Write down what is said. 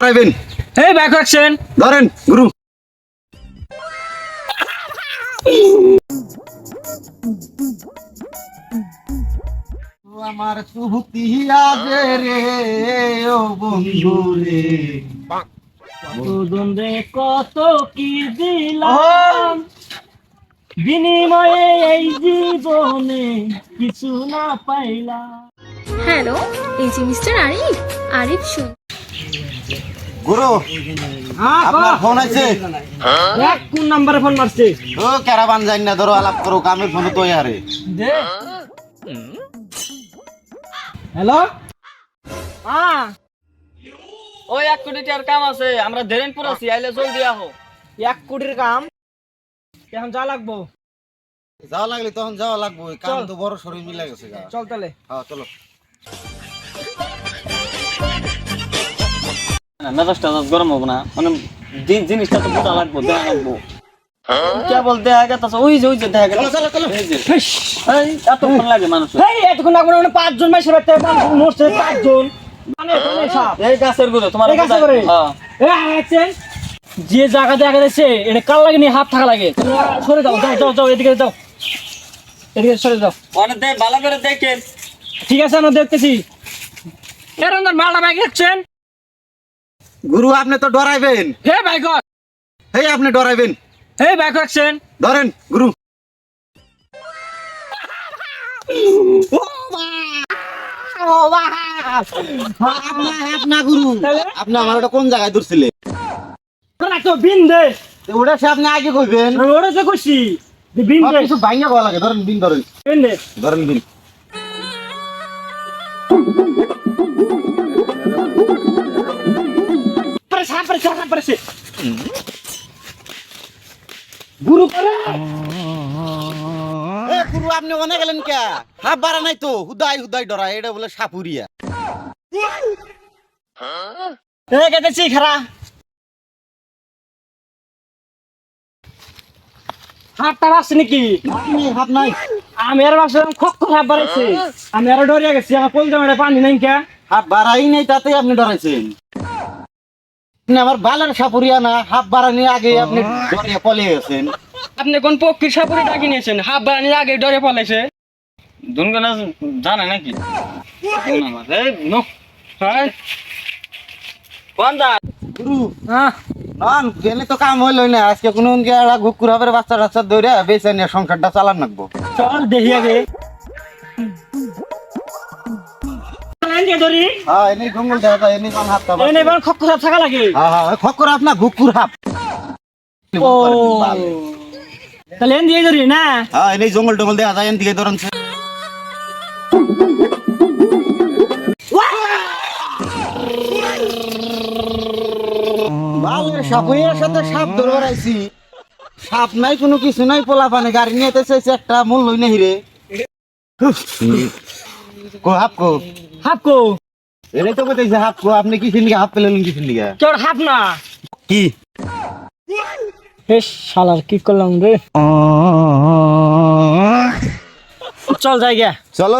ডরাইবেন। এই back action ধরেন গুরু। আমার সুহতি আজে রে ও বন্ধু রে। দুজন রে কত কি দিলাম বিনিময়ে এই জীবনে কিছু না পাইলাম। হ্যালো, এই যে মিস্টার আরিফ। আরিফ শুন। গুরু আপনার ফোন আছে? দেখ কোন নাম্বারে ফোন মারছে। ও ক্যারাবান যাই না, ধরো আলাপ করো, কামের ফোন তো আরে। দে হ্যালো হ্যাঁ ওই 1 কোটি টাকার কাম আছে, আমরা ধরেনপুর আছি, আইলে জলদি আহো। 1 কোটির কাম এখন যা লাগবো। যাওয়া লাগলে তখন যাওয়া লাগবে, কাম তো বড় শরীর মিলে গেছে। চল তাহলে। হ্যাঁ চলো। মেজাজটা গরম হবো না, মানে জিনিসটা তো বোঝা লাগবো, দেখা লাগবো। কে বল দেখা গেছে, ওই যে দেখা গেছে। এই এতক্ষণ লাগে মানুষ, এই এতক্ষণ লাগবে না, মানে 5 জন মাইসে রাখতে, 5 জন মরছে, 5 জন মানে সাপ এই গাছের গুলো তোমার এই গাছে করে। হ্যাঁ এই আছেন যে জায়গা দেখা যাচ্ছে, এটা কাল লাগে নি, হাত থাকা লাগে। তোমরা সরে যাও, যাও যাও এদিকে যাও, এদিকে সরে যাও। অনেক দেখ ভালো করে দেখেন। ঠিক আছে আমরা দেখতেছি। এর અંદર মালটা ব্যাগ রাখছেন। গুরু আপনি তো ডরাইবেন। হে ভাই গড, হে আপনি ডরাইবেন। হে ব্যাগ রাখছেন। ধরেন গুরু। আপনা গুরু, আপনি আমার ওটা কোন জায়গায় ধরছিলেন? তোরা তো বিন দে, ওটা সে আপনি আগে কইবেন। ওরে তো কইছি যে বিন দে, কিছু ভাইয়া গলা লাগে। ধরেন বিন, ধরেন বিন দে। ধরেন বিন। পারেছে গুরু করে। এ গুরু আপনি ওনে গেলেন কে? হাফ বাড়া নাই তো, হুদাই হুদাই ডরায়, এটা বলে সাপুরিয়া। এ কেটেছি খারা হাতটা বাসছে নাকি? হাফ নাই। আমি আর বাসলাম খক হাত বাড়াইছে, আমি আরো ডরিয়া গেছি। আমার কোন জামাটা পানি নাই কে? হাফ বাড়াই নাই, তাতেই আপনি ডরাইছেন। আপনি আমার বালের সাপুরিয়া না, হাফ বাড়ানি আগে আপনি ডরিয়া পলিয়ে গেছেন। আপনি কোন পক্ষীর সাপুরে ডাকি নিয়েছেন? হাত বাড়ানির আগে ডরে পলাইছে। দুনগানা জানে নাকি? গুরু নন গেলে তো কাম হইল না। আজকে কোনো ঘুকুর হবে, বাচ্চা টাচ্চা ধরে বেঁচে নিয়ে সংসারটা চালান রাখবো। চল দেখি আগে। হ্যাঁ এনে জঙ্গল দেখা যায়, এনে কোন হাতটা থাকা লাগে। হ্যাঁ হ্যাঁ খক্কর আপনার ঘুকুর হাপ। ও তাহলে এন দিয়ে ধরি না। হ্যাঁ এনে জঙ্গল টঙ্গল দেখা যায়, এন দিকে ধরেন। বালের সাপুরিয়ার সাথে সাপ ধরবার আইছি, সাপ নাই কোনো কিছু নাই, পোলা পানে গাড়ি নিয়ে চাইছে একটা মূল লই না হিরে। কো হাপ কো হাফ কো এটাই তো কইতেছে হাপ কো। আপনি কি লিগে হাপ পেলেন, কি লিগে? তোর হাফ না কি হে শালার কি করলাম রে। চল যাই গা। চলো।